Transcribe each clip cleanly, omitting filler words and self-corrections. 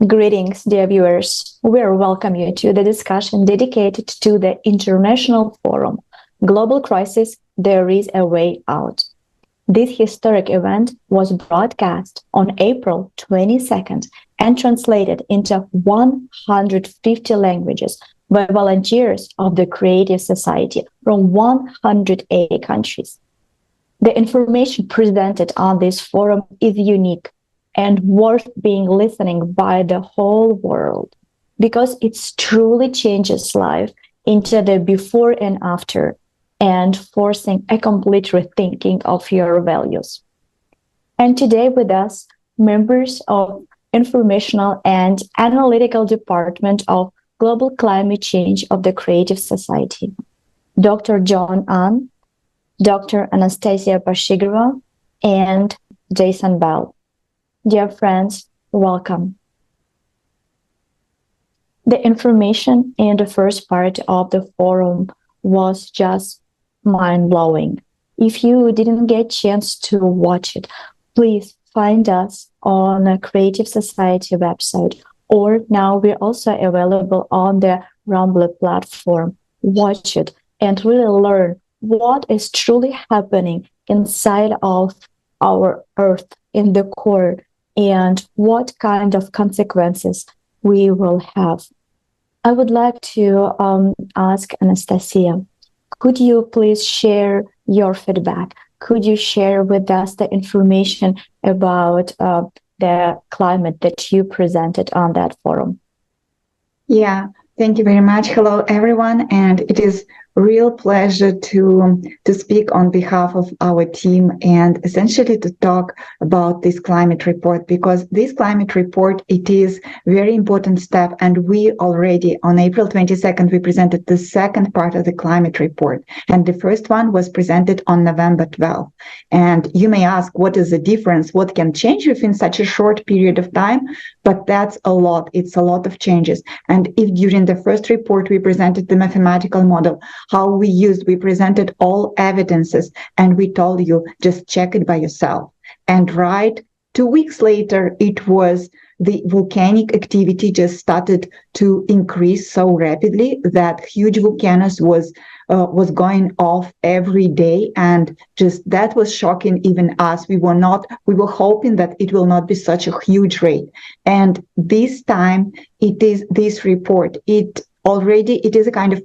Greetings, dear viewers. We welcome you to the discussion dedicated to the International Forum, Global Crisis, There is a Way Out. This historic event was broadcast on April 22nd and translated into 150 languages by volunteers of the Creative Society from 180 countries. The information presented on this forum is unique and worth being listening by the whole world because it truly changes life into the before and after and forcing a complete rethinking of your values. And today with us, members of Informational and Analytical Department of Global Climate Change of the Creative Society, Dr. John An, Dr. Anastasia Pashigova, and Jason Bell. Dear friends, welcome. The information in the first part of the forum was just mind-blowing. If you didn't get a chance to watch it, please find us on the Creative Society website, or now we're also available on the Rumble platform. Watch it and really learn what is truly happening inside of our Earth, in the core, and what kind of consequences we will have. I would like to ask Anastasia, could you please share your feedback? Could you share with us the information about the climate that you presented on that forum? Yeah, thank you very much. Hello, everyone. And it is a real pleasure to speak on behalf of our team and essentially to talk about this climate report, because this climate report, it is a very important step. And we already on April 22nd, we presented the second part of the climate report. And the first one was presented on November 12th. And you may ask, what is the difference? What can change within such a short period of time? But that's a lot. It's a lot of changes. And if during the first report, we presented the mathematical model, how we presented all evidences, and we told you, just check it by yourself. And right 2 weeks later, it was the volcanic activity just started to increase so rapidly that huge volcanoes was going off every day, and just that was shocking even us. We were hoping that it will not be such a huge rate. And this time, it is this report. It is a kind of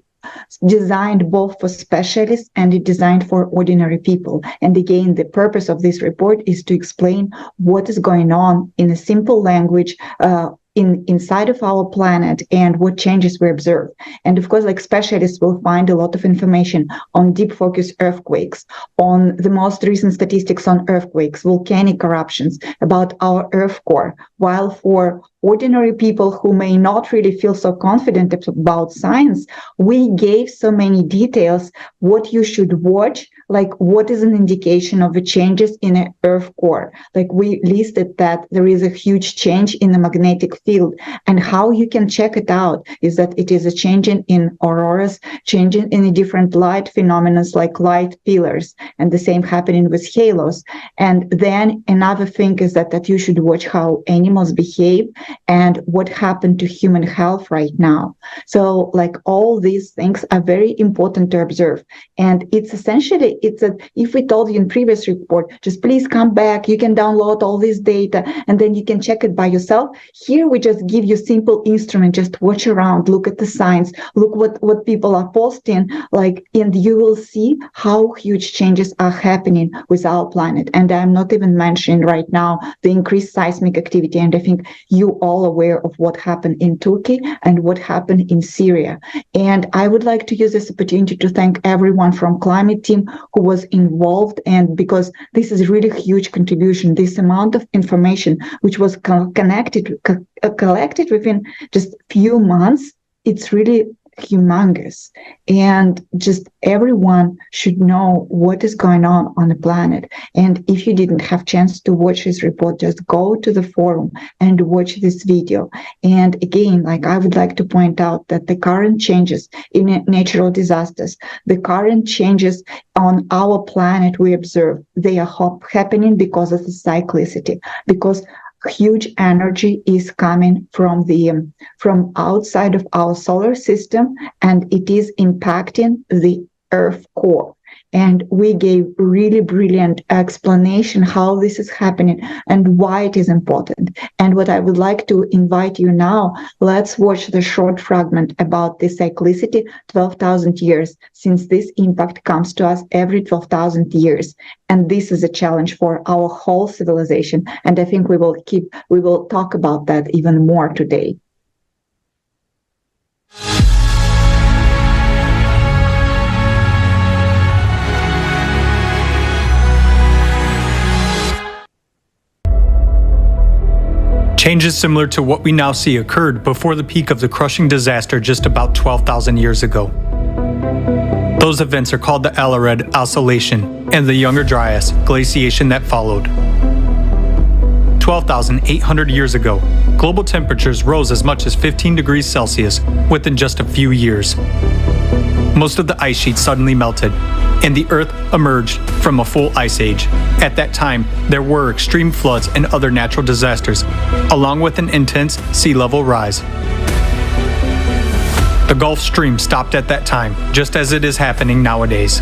designed both for specialists and it designed for ordinary people. And again, the purpose of this report is to explain what is going on in a simple language inside of our planet and what changes we observe. And of course, like specialists will find a lot of information on deep focus earthquakes, on the most recent statistics on earthquakes, volcanic eruptions, about our Earth core, while for ordinary people who may not really feel so confident about science, we gave so many details, what you should watch, like what is an indication of the changes in an Earth core. Like we listed that there is a huge change in the magnetic field, and how you can check it out is that it is a changing in auroras, changing in different light phenomena like light pillars, and the same happening with halos. And then another thing is that you should watch how animals behave and what happened to human health right now. So like all these things are very important to observe. And it's essentially, if we told you in previous report, just please come back, you can download all this data and then you can check it by yourself. Here we just give you simple instrument, just watch around, look at the signs, look what people are posting, and you will see how huge changes are happening with our planet. And I'm not even mentioning right now the increased seismic activity. And I think you all aware of what happened in Turkey and what happened in Syria. And I would like to use this opportunity to thank everyone from climate team who was involved, and because this is really huge contribution, this amount of information which was collected within just few months, it's really humongous. And just everyone should know what is going on the planet. And if you didn't have chance to watch this report, just go to the forum and watch this video. And again, I would like to point out that the current changes in natural disasters, the current changes on our planet we observe, they are happening because of the cyclicity, because huge energy is coming from outside of our solar system, and it is impacting the Earth core. And we gave really brilliant explanation how this is happening and why it is important. And what I would like to invite you now, let's watch the short fragment about the cyclicity 12,000 years, since this impact comes to us every 12,000 years. And this is a challenge for our whole civilization. And I think we will talk about that even more today. Changes similar to what we now see occurred before the peak of the crushing disaster just about 12,000 years ago. Those events are called the Alared Oscillation and the Younger Dryas glaciation that followed. 12,800 years ago, global temperatures rose as much as 15 degrees Celsius within just a few years. Most of the ice sheet suddenly melted, and the Earth emerged from a full ice age. At that time, there were extreme floods and other natural disasters, along with an intense sea level rise. The Gulf Stream stopped at that time, just as it is happening nowadays.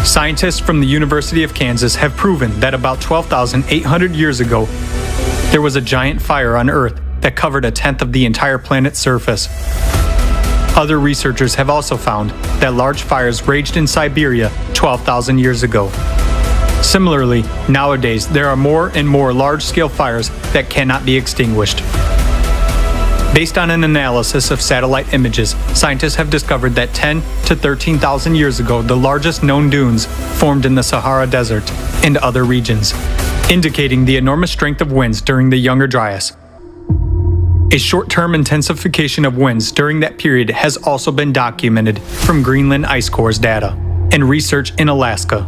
Scientists from the University of Kansas have proven that about 12,800 years ago, there was a giant fire on Earth that covered a tenth of the entire planet's surface. Other researchers have also found that large fires raged in Siberia 12,000 years ago. Similarly, nowadays there are more and more large-scale fires that cannot be extinguished. Based on an analysis of satellite images, scientists have discovered that 10 to 13,000 years ago, the largest known dunes formed in the Sahara Desert and other regions, indicating the enormous strength of winds during the Younger Dryas. A short-term intensification of winds during that period has also been documented from Greenland ice cores data and research in Alaska.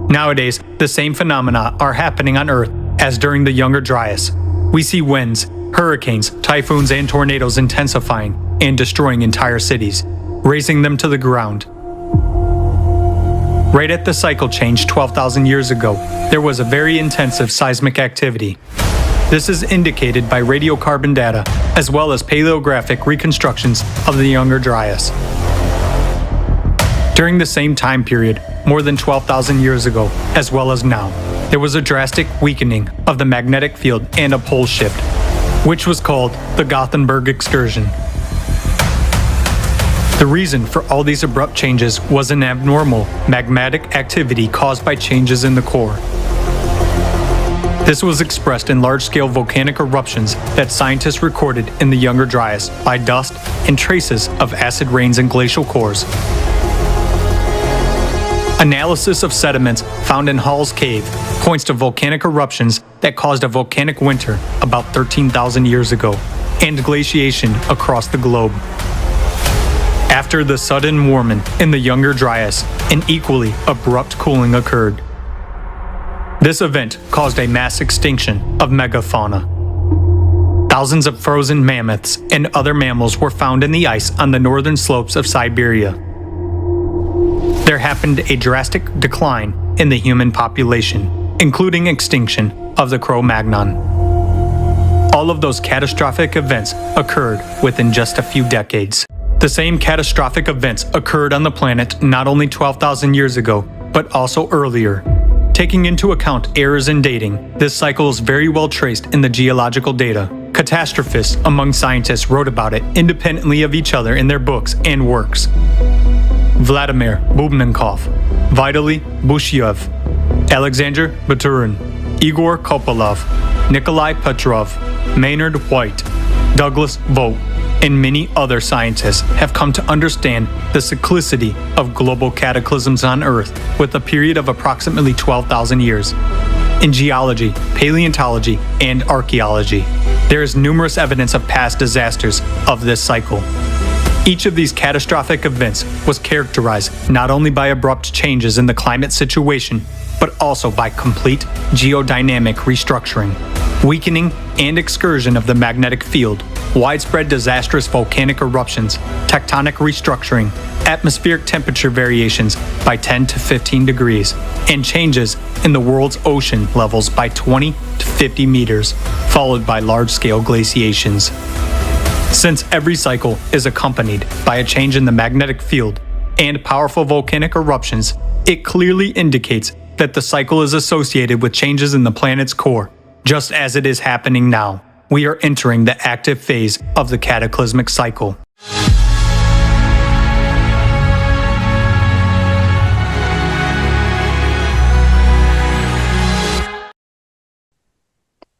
Nowadays, the same phenomena are happening on Earth as during the Younger Dryas. We see winds, hurricanes, typhoons, and tornadoes intensifying and destroying entire cities, razing them to the ground. Right at the cycle change 12,000 years ago, there was a very intensive seismic activity. This is indicated by radiocarbon data, as well as paleographic reconstructions of the Younger Dryas. During the same time period, more than 12,000 years ago, as well as now, there was a drastic weakening of the magnetic field and a pole shift, which was called the Gothenburg excursion. The reason for all these abrupt changes was an abnormal magmatic activity caused by changes in the core. This was expressed in large-scale volcanic eruptions that scientists recorded in the Younger Dryas by dust and traces of acid rains and glacial cores. Analysis of sediments found in Hall's Cave points to volcanic eruptions that caused a volcanic winter about 13,000 years ago and glaciation across the globe. After the sudden warming in the Younger Dryas, an equally abrupt cooling occurred. This event caused a mass extinction of megafauna. Thousands of frozen mammoths and other mammals were found in the ice on the northern slopes of Siberia. There happened a drastic decline in the human population, including extinction of the Cro-Magnon. All of those catastrophic events occurred within just a few decades. The same catastrophic events occurred on the planet not only 12,000 years ago, but also earlier. Taking into account errors in dating, this cycle is very well traced in the geological data. Catastrophists among scientists wrote about it independently of each other in their books and works. Vladimir Bubnenkov, Vitaly Bushyev, Alexander Baturin, Igor Kopolov, Nikolai Petrov, Maynard White, Douglas Vogt, and many other scientists have come to understand the cyclicity of global cataclysms on Earth with a period of approximately 12,000 years. In geology, paleontology, and archaeology, there is numerous evidence of past disasters of this cycle. Each of these catastrophic events was characterized not only by abrupt changes in the climate situation, but also by complete geodynamic restructuring, weakening, and excursion of the magnetic field, widespread disastrous volcanic eruptions, tectonic restructuring, atmospheric temperature variations by 10 to 15 degrees, and changes in the world's ocean levels by 20 to 50 meters, followed by large-scale glaciations. Since every cycle is accompanied by a change in the magnetic field and powerful volcanic eruptions, it clearly indicates that the cycle is associated with changes in the planet's core, just as it is happening now. We are entering the active phase of the cataclysmic cycle.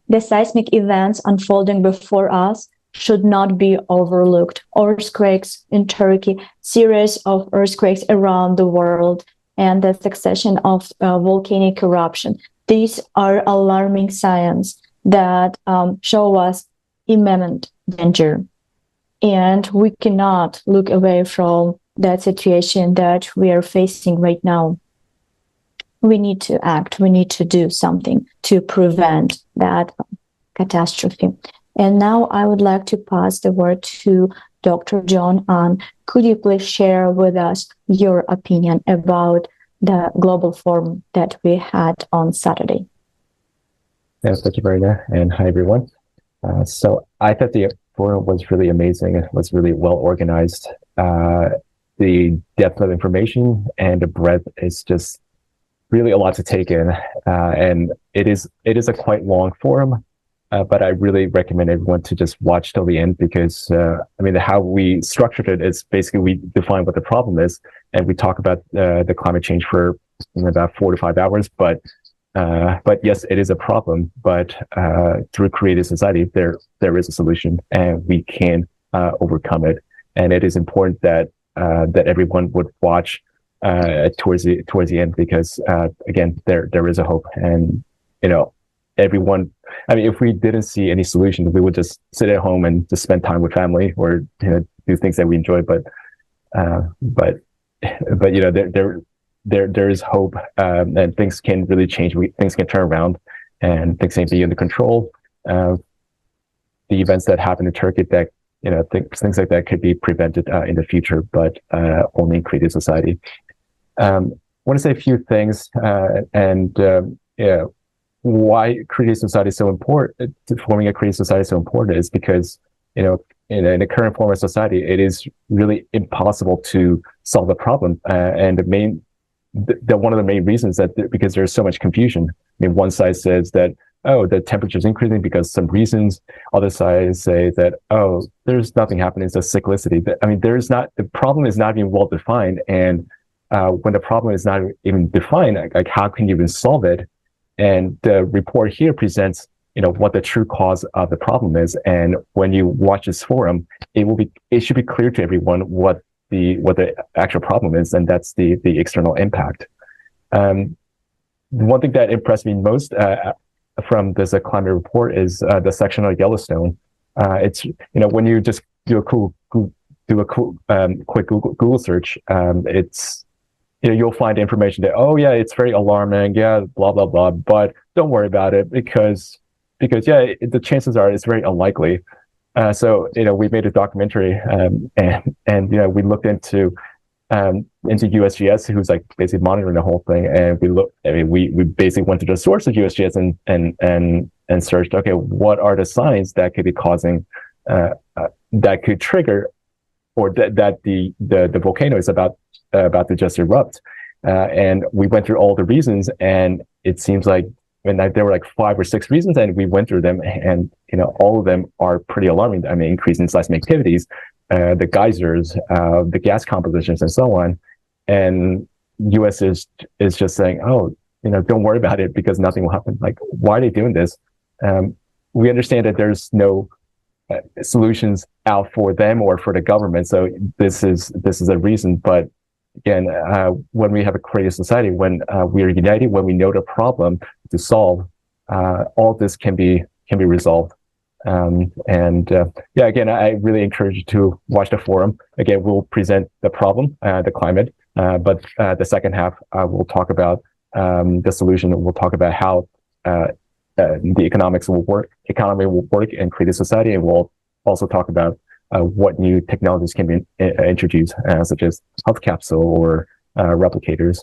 The seismic events unfolding before us should not be overlooked. Earthquakes in Turkey, series of earthquakes around the world, and the succession of volcanic eruption. These are alarming signs that show us imminent danger. And we cannot look away from that situation that we are facing right now. We need to act. We need to do something to prevent that catastrophe. And now I would like to pass the word to Dr. John Ahn. Could you please share with us your opinion about the global forum that we had on Saturday? Yes, thank you, Marina, and hi, everyone. So I thought the forum was really amazing. It was really well organized. The depth of information and the breadth is just really a lot to take in. And it is a quite long forum, but I really recommend everyone to just watch till the end because, how we structured it is basically we define what the problem is, and we talk about the climate change for about 4 to 5 hours. But yes, it is a problem. But through creative society, there is a solution, and we can overcome it. And it is important that everyone would watch towards the end because again, there is a hope, and everyone. If we didn't see any solution, we would just sit at home and just spend time with family or do things that we enjoy. But there is hope, and things can really change. Things can turn around, and things can be under control. The events that happen in Turkey, that things like that could be prevented in the future, but only in creative society. I want to say a few things, why creative society is so important. Forming a creative society is so important is because in the current form of society, it is really impossible to solve the problem, and one of the main reasons that because there's so much confusion. One side says that the temperature is increasing because some reasons. Other sides say that there's nothing happening. It's a cyclicity. The problem is not even well defined, and when the problem is not even defined, like how can you even solve it? And the report here presents what the true cause of the problem is. And when you watch this forum, it should be clear to everyone what the actual problem is, and that's the external impact. One thing that impressed me most from this climate report is the section on Yellowstone. It's when you just do a quick Google search, it's you'll find information that it's very alarming, blah blah blah, but don't worry about it because the chances are it's very unlikely. So we made a documentary, and we looked into USGS, who's like basically monitoring the whole thing, and we basically went to the source of USGS and searched, what are the signs that could be causing that could trigger, or that the volcano is about to just erupt, and we went through all the reasons, and it seems like there were like 5 or 6 reasons, and we went through them, and all of them are pretty alarming. Increase in seismic activities, the geysers, the gas compositions, and so on. And U.S. is just saying, don't worry about it because nothing will happen. Like, why are they doing this? We understand that there's no solutions out for them or for the government, so this is a reason. But again, when we have a creative society, when we are united, when we know the problem to solve, all this can be resolved. Again, I really encourage you to watch the forum. Again, we'll present the problem, the climate, but the second half we'll talk about the solution. We'll talk about how the economy will work in creative society, and we'll also talk about what new technologies can be introduced, such as health capsule or replicators.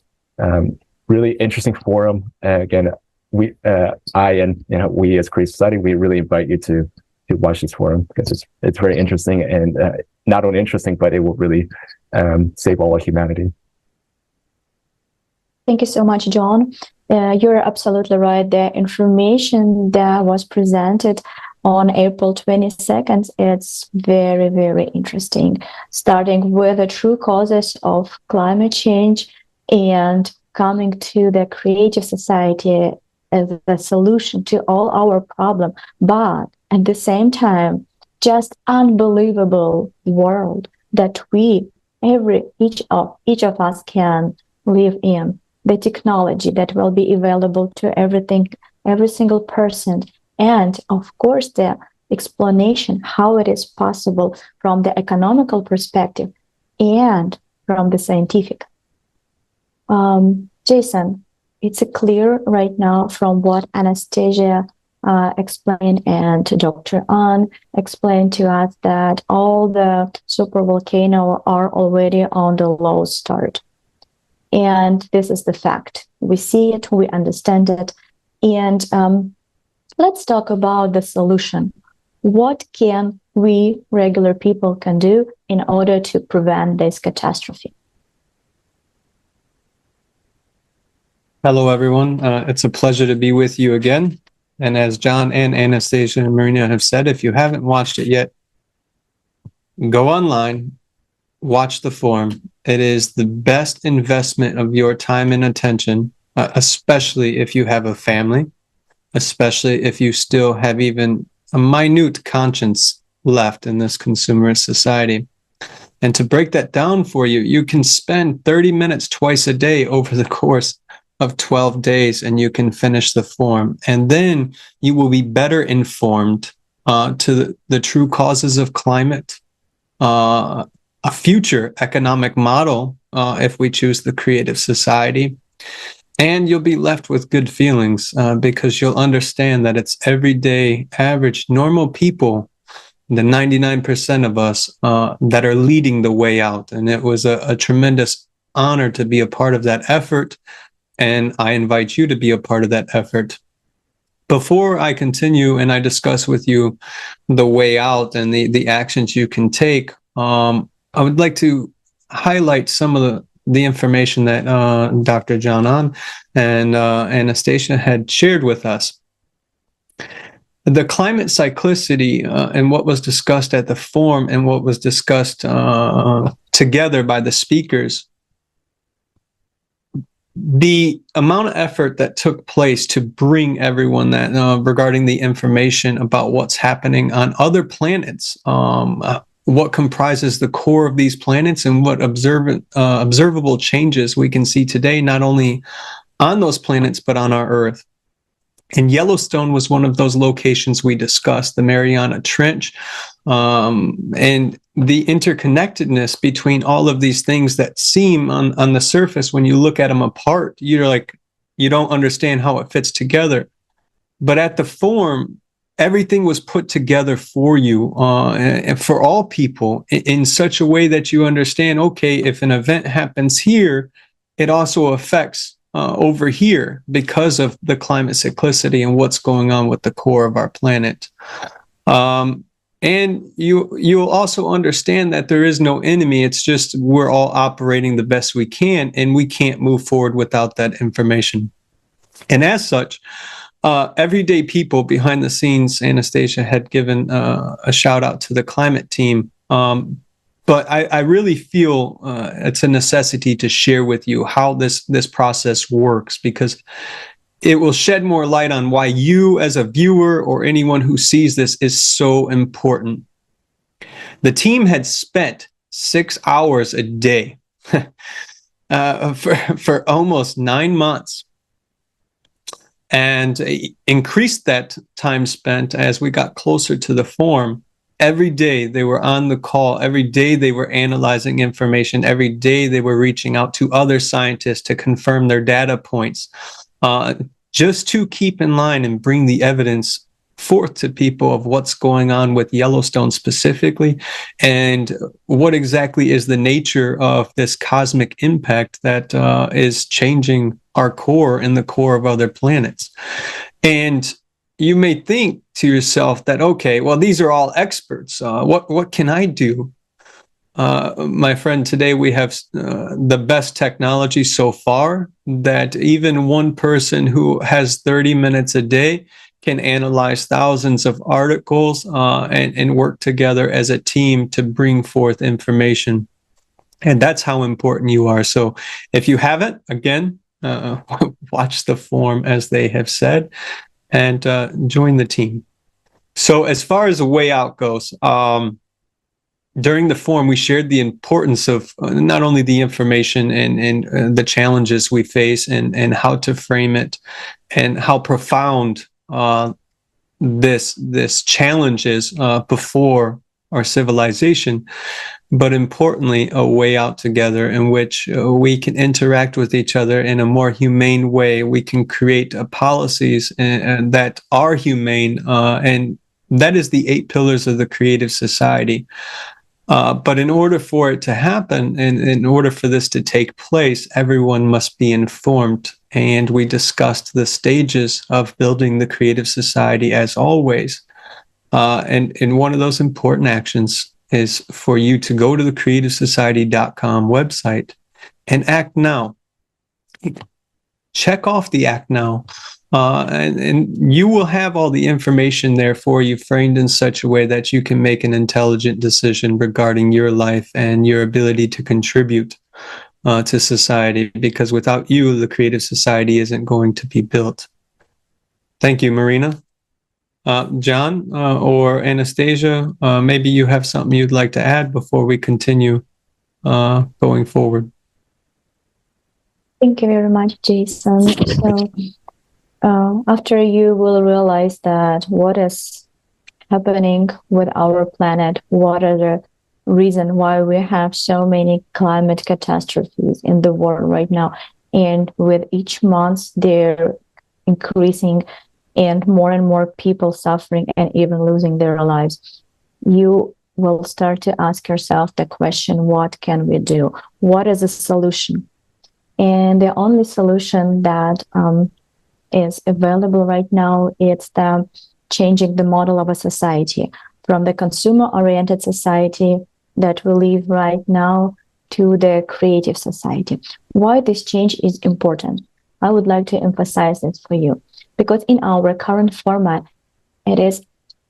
Really interesting forum. Again, we as Creative Society, we really invite you to watch this forum because it's very interesting, and not only interesting, but it will really save all of humanity. Thank you so much, John. You're absolutely right. The information that was presented on April 22nd, it's very, very interesting, starting with the true causes of climate change and coming to the creative society as the solution to all our problems, but at the same time, just unbelievable world that each of us can live in. The technology that will be available to every single person, and of course the explanation how it is possible from the economical perspective and from the scientific. Jason, it's clear right now from what Anastasia explained and Dr. An explained to us that all the supervolcanoes are already on the low start. And this is the fact. We see it, we understand it. And let's talk about the solution. What can we regular people can do in order to prevent this catastrophe? Hello, everyone. It's a pleasure to be with you again. And as John and Anastasia and Marina have said, if you haven't watched it yet, go online, watch the forum. It is the best investment of your time and attention, especially if you have a family, especially if you still have even a minute conscience left in this consumerist society. And to break that down for you, you can spend 30 minutes twice a day over the course of 12 days, and you can finish the forum. And then you will be better informed to the true causes of climate, a future economic model, if we choose the creative society. And you'll be left with good feelings because you'll understand that it's everyday, average, normal people, the 99% of us that are leading the way out. And it was a tremendous honor to be a part of that effort. And I invite you to be a part of that effort. Before I continue and I discuss with you the way out and the actions you can take, I would like to highlight some of the information that Dr. John An and Anastasia had shared with us. The climate cyclicity and what was discussed at the forum and what was discussed together by the speakers, the amount of effort that took place to bring everyone that regarding the information about what's happening on other planets, what comprises the core of these planets, and what observable changes we can see today, not only on those planets, but on our Earth. And Yellowstone was one of those locations we discussed, the Mariana Trench, and the interconnectedness between all of these things that seem on the surface, when you look at them apart, you're like, you don't understand how it fits together. But at the forum, everything was put together for you and for all people in such a way that you understand, okay, if an event happens here, it also affects over here because of the climate cyclicity and what's going on with the core of our planet. And you'll also understand that there is no enemy. It's just we're all operating the best we can, and we can't move forward without that information. And as such, everyday people behind the scenes, Anastasia had given a shout out to the climate team. But I really feel it's a necessity to share with you how this process works, because it will shed more light on why you as a viewer or anyone who sees this is so important. The team had spent 6 hours a day for almost 9 months, and increased that time spent as we got closer to the forum. Every day they were on the call. Every day they were analyzing information. Every day they were reaching out to other scientists to confirm their data points, just to keep in line and bring the evidence forth to people of what's going on with Yellowstone specifically, and what exactly is the nature of this cosmic impact that is changing our core and the core of other planets. And you may think to yourself that, okay, well, these are all experts. What can I do? My friend, today we have the best technology so far that even one person who has 30 minutes a day can analyze thousands of articles and work together as a team to bring forth information. And that's how important you are. So if you haven't, again, watch the forum as they have said, and join the team. So as far as the way out goes, during the forum, we shared the importance of not only the information and the challenges we face and how to frame it and how profound this challenge is before our civilization, but importantly, a way out together in which we can interact with each other in a more humane way. We can create policies that are humane, and that is the 8 pillars of the creative society. But in order for it to happen, and in order for this to take place, everyone must be informed. And we discussed the stages of building the creative society as always. And one of those important actions is for you to go to the creativesociety.com website and act now. Check off the act now. And you will have all the information there for you, framed in such a way that you can make an intelligent decision regarding your life and your ability to contribute to society, because without you, the creative society isn't going to be built. Thank you, Marina. John or Anastasia, maybe you have something you'd like to add before we continue going forward. Thank you very much, Jason. So, after you will realize that what is happening with our planet, what are the reason why we have so many climate catastrophes in the world right now, and with each month they're increasing and more people suffering and even losing their lives, you will start to ask yourself the question, what can we do? What is the solution? And the only solution that is available right now, it's the changing the model of a society from the consumer-oriented society that we live right now to the creative society. Why this change is important? I would like to emphasize this for you, because in our current format, it is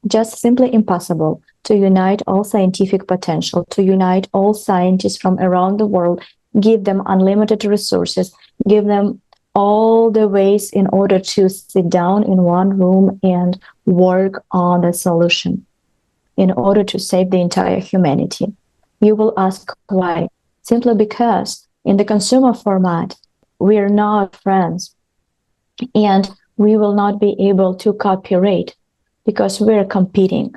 just simply impossible to unite all scientific potential, to unite all scientists from around the world, give them unlimited resources, give them all the ways in order to sit down in one room and work on the solution in order to save the entire humanity. You will ask why? Simply because in the consumer format, we are not friends and we will not be able to cooperate because we're competing.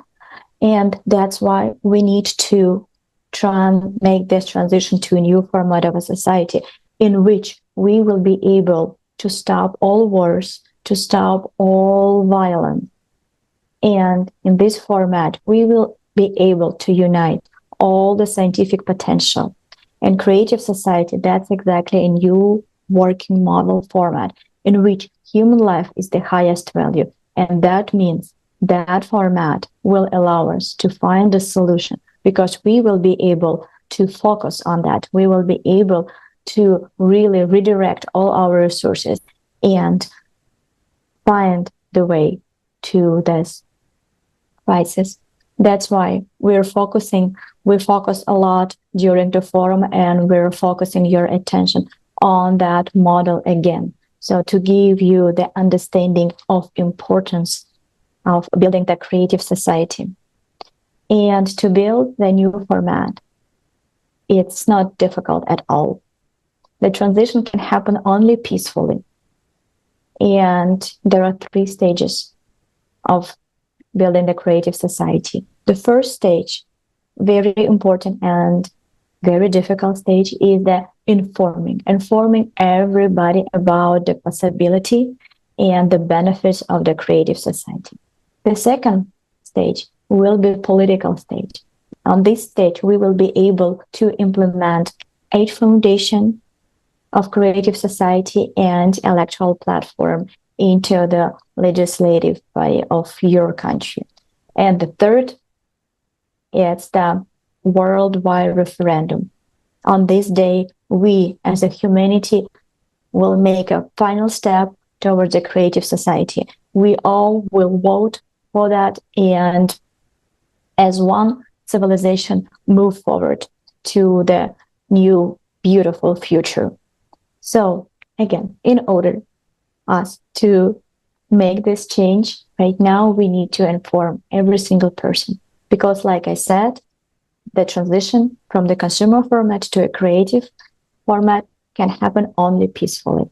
And that's why we need to try and make this transition to a new format of a society in which we will be able to stop all wars, to stop all violence. And in this format, we will be able to unite all the scientific potential. And creative society, that's exactly a new working model format in which human life is the highest value. And that means that format will allow us to find a solution, because we will be able to focus on that. We will be able to really redirect all our resources and find the way to this crisis. That's why we focus a lot during the forum, and we're focusing your attention on that model again. So to give you the understanding of importance of building the creative society. And to build the new format, it's not difficult at all. The transition can happen only peacefully. And there are 3 stages of building the creative society. The first stage, very important and very difficult stage, is the informing everybody about the possibility and the benefits of the creative society. The second stage will be political stage. On this stage, we will be able to implement 8 foundation of creative society and electoral platform into the legislative body of your country. And the third, it's the worldwide referendum. On this day, we as a humanity will make a final step towards a creative society. We all will vote for that, and as one civilization move forward to the new beautiful future. So again, in order us to make this change right now, we need to inform every single person, because like I said, the transition from the consumer format to a creative format can happen only peacefully.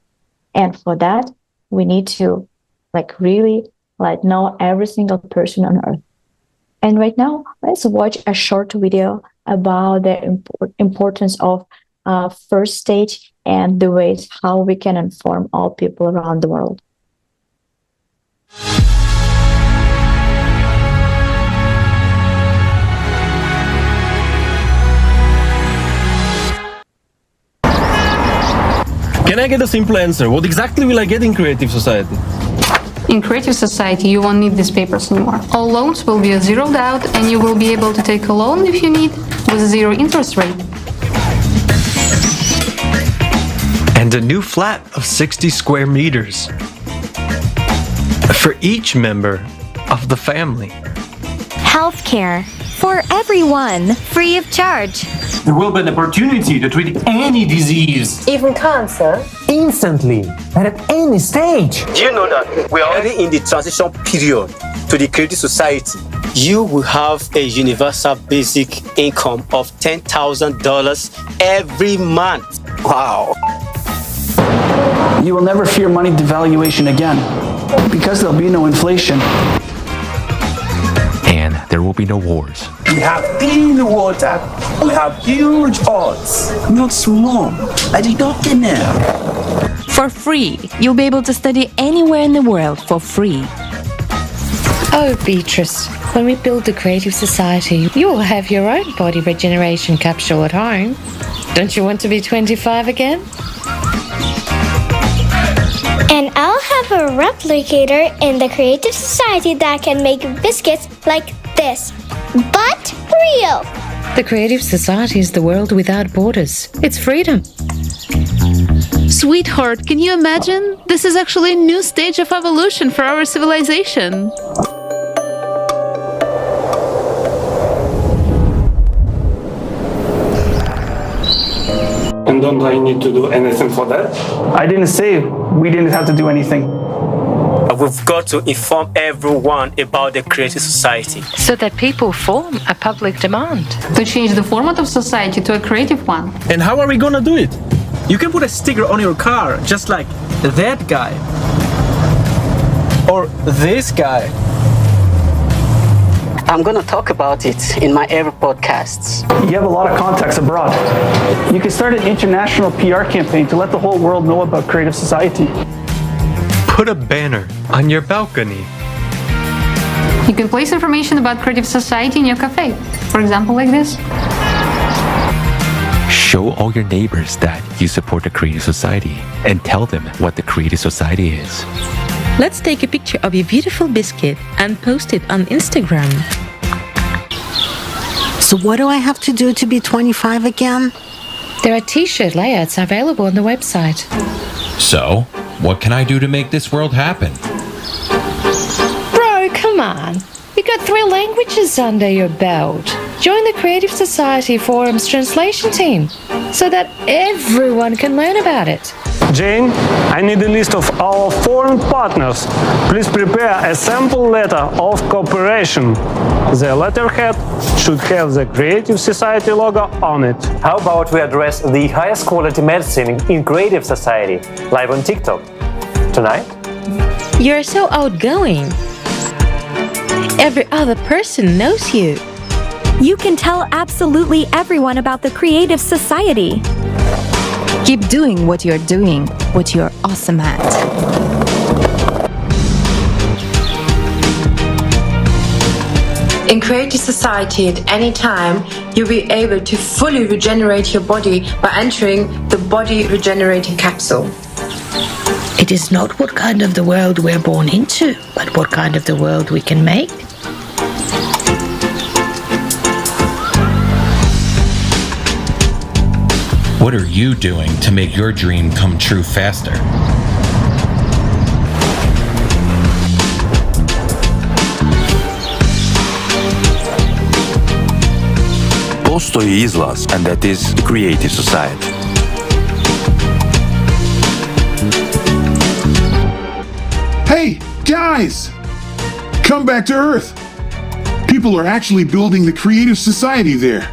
And for that, we need to really know every single person on earth. And right now, let's watch a short video about the importance of first stage and the ways how we can inform all people around the world. Can I get a simple answer? What exactly will I get in Creative Society? In Creative Society, you won't need these papers anymore. All loans will be zeroed out, and you will be able to take a loan if you need with a 0 interest rate. And a new flat of 60 square meters for each member of the family. Healthcare for everyone, free of charge. There will be an opportunity to treat any disease, even cancer, instantly and at any stage. Do you know that we are already in the transition period to the Creative Society? You will have a universal basic income of $10,000 every month. Wow. You will never fear money devaluation again, because there'll be no inflation. And there will be no wars. We have clean water. We have huge odds. Not small, but you don't get there. For free. You'll be able to study anywhere in the world for free. Oh, Beatrice, when we build the Creative Society, you will have your own body regeneration capsule at home. Don't you want to be 25 again? And I'll have a replicator in the Creative Society that can make biscuits like this, but real. The Creative Society is the world without borders. It's freedom. Sweetheart, can you imagine? This is actually a new stage of evolution for our civilization. And don't I need to do anything for that? I didn't say we didn't have to do anything. We've got to inform everyone about the Creative Society, so that people form a public demand. To change the format of society to a creative one. And how are we gonna do it? You can put a sticker on your car, just like that guy. Or this guy. I'm gonna talk about it in my every podcasts. You have a lot of contacts abroad. You can start an international PR campaign to let the whole world know about Creative Society. Put a banner on your balcony. You can place information about Creative Society in your cafe. For example, like this. Show all your neighbors that you support the Creative Society and tell them what the Creative Society is. Let's take a picture of your beautiful biscuit and post it on Instagram. So what do I have to do to be 25 again? There are t-shirt layouts available on the website. So, what can I do to make this world happen? Bro, come on. You got 3 languages under your belt. Join the Creative Society Forum's translation team so that everyone can learn about it. Jane, I need a list of our foreign partners. Please prepare a sample letter of cooperation. The letterhead should have the Creative Society logo on it. How about we address the highest quality medicine in Creative Society, live on TikTok? Tonight? You're so outgoing. Every other person knows you. You can tell absolutely everyone about the Creative Society. Keep doing what you're doing, what you're awesome at. In Creative Society, at any time, you'll be able to fully regenerate your body by entering the body regenerating capsule. It is not what kind of the world we're born into, but what kind of the world we can make. What are you doing to make your dream come true faster? Postoji izlaz, and that is the Creative Society. Hey, guys! Come back to Earth! People are actually building the Creative Society there.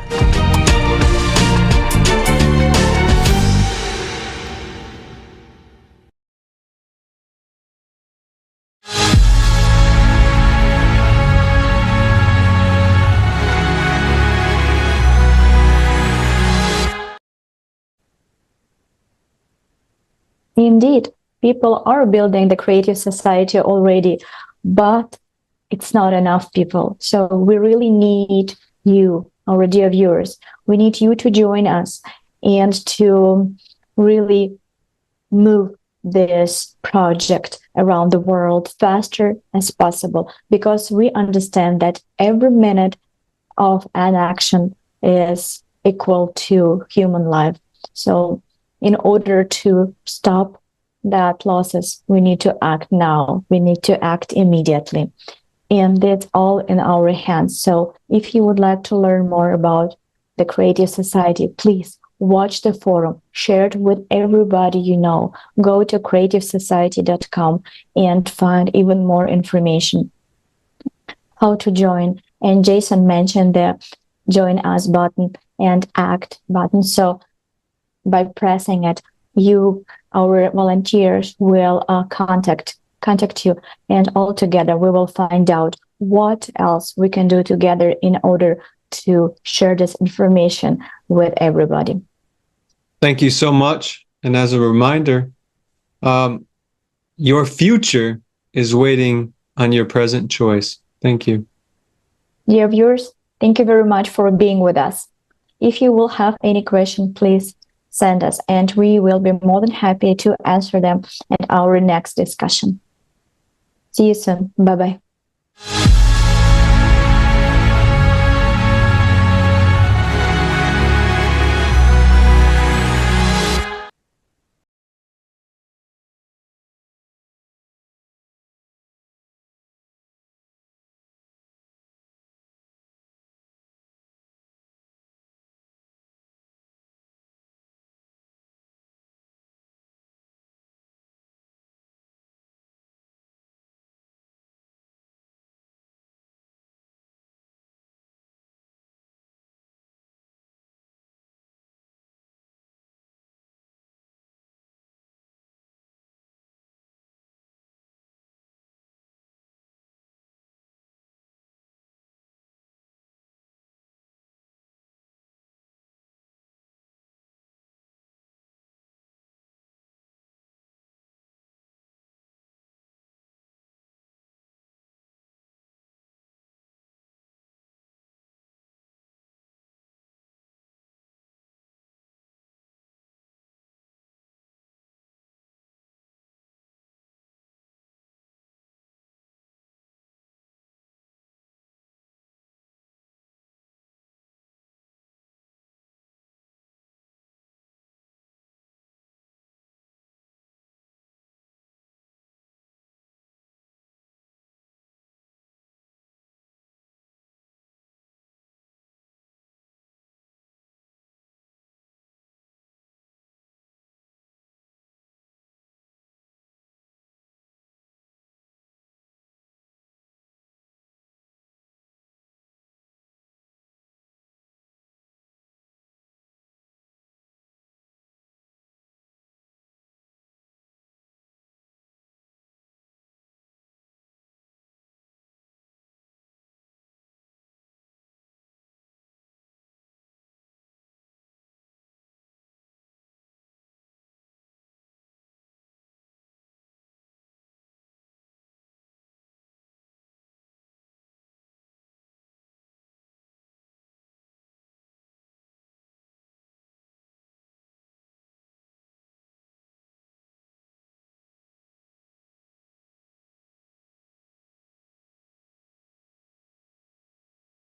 Indeed, people are building the Creative Society already, but it's not enough people. So we really need you, our dear viewers. We need you to join us and to really move this project around the world faster as possible, because we understand that every minute of an action is equal to human life. So in order to stop that losses, we need to act now. We need to act immediately. And it's all in our hands. So if you would like to learn more about the Creative Society, please watch the forum, share it with everybody you know. Go to creativesociety.com and find even more information how to join. And Jason mentioned the join us button and act button. So by pressing it, our volunteers will contact you, and all together we will find out what else we can do together in order to share this information with everybody. Thank you so much. And as a reminder, your future is waiting on your present choice. Thank you. Dear viewers, thank you very much for being with us. If you will have any question, please send us, and we will be more than happy to answer them at our next discussion. See you soon. Bye-bye.